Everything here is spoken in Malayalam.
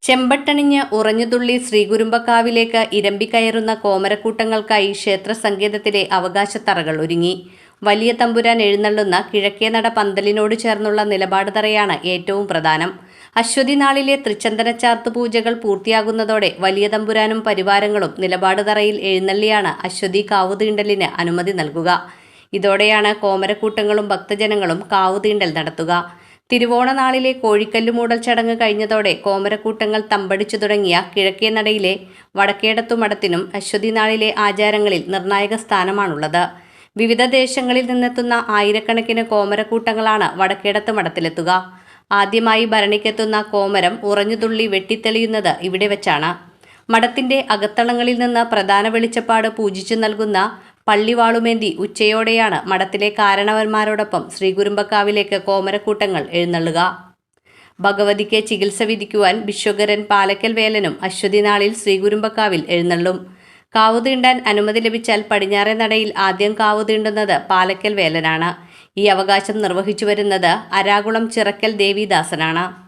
ചെമ്പട്ടണിഞ്ഞ് ഉറഞ്ഞുതുള്ളി ശ്രീകുരുമ്പക്കാവിലേക്ക് ഇരമ്പിക്കയറുന്ന കോമരക്കൂട്ടങ്ങൾക്കായി ക്ഷേത്രസങ്കേതത്തിലെ അവകാശത്തറകൾ ഒരുങ്ങി. വലിയ തമ്പുരാൻ എഴുന്നള്ളുന്ന കിഴക്കേനട പന്തലിനോട് ചേർന്നുള്ള നിലപാട് തറയാണ് ഏറ്റവും പ്രധാനം. അശ്വതി നാളിലെ തൃച്ചന്ദനച്ചാർത്ത് പൂജകൾ പൂർത്തിയാകുന്നതോടെ വലിയ തമ്പുരാനും പരിവാരങ്ങളും നിലപാട് തറയിൽ എഴുന്നള്ളിയാണ് അശ്വതി കാവുതീണ്ടലിന് അനുമതി നൽകുക. ഇതോടെയാണ് കോമരക്കൂട്ടങ്ങളും ഭക്തജനങ്ങളും കാവുതീണ്ടൽ നടത്തുക. തിരുവോണനാളിലെ കോഴിക്കല്ലുമൂടൽ ചടങ്ങ് കഴിഞ്ഞതോടെ കോമരക്കൂട്ടങ്ങൾ തമ്പടിച്ചു തുടങ്ങിയ കിഴക്കേനടയിലെ വടക്കേടത്തു മഠത്തിനും അശ്വതി നാളിലെ ആചാരങ്ങളിൽ നിർണായക സ്ഥാനമാണുള്ളത്. വിവിധ ദേശങ്ങളിൽ നിന്നെത്തുന്ന ആയിരക്കണക്കിന് കോമരക്കൂട്ടങ്ങളാണ് വടക്കേടത്ത് മഠത്തിലെത്തുക. ആദ്യമായി ഭരണിക്കെത്തുന്ന കോമരം ഉറഞ്ഞുതുള്ളി വെട്ടിത്തെളിയുന്നത് ഇവിടെ വെച്ചാണ്. മഠത്തിന്റെ അകത്തളങ്ങളിൽ നിന്ന് പ്രധാന വെളിച്ചപ്പാട് പൂജിച്ചു നൽകുന്ന പള്ളിവാളുമേന്തി ഉച്ചയോടെയാണ് മഠത്തിലെ കാരണവന്മാരോടൊപ്പം ശ്രീകുരുമ്പക്കാവിലേക്ക് കോമരക്കൂട്ടങ്ങൾ എഴുന്നള്ളുക. ഭഗവതിക്ക് ചികിത്സ വിധിക്കുവാൻ ഭിക്ഷുകരൻ പാലക്കൽ വേലനും അശ്വതി നാളിൽ ശ്രീകുരുമ്പക്കാവിൽ എഴുന്നള്ളും. കാവുതീണ്ടാൻ അനുമതി ലഭിച്ചാൽ പടിഞ്ഞാറേ നടയിൽ ആദ്യം കാവുതീണ്ടുന്നത് പാലക്കൽ വേലനാണ്. ഈ അവകാശം നിർവഹിച്ചു വരുന്നത് അരാകുളം ചിറക്കൽ ദേവിദാസനാണ്.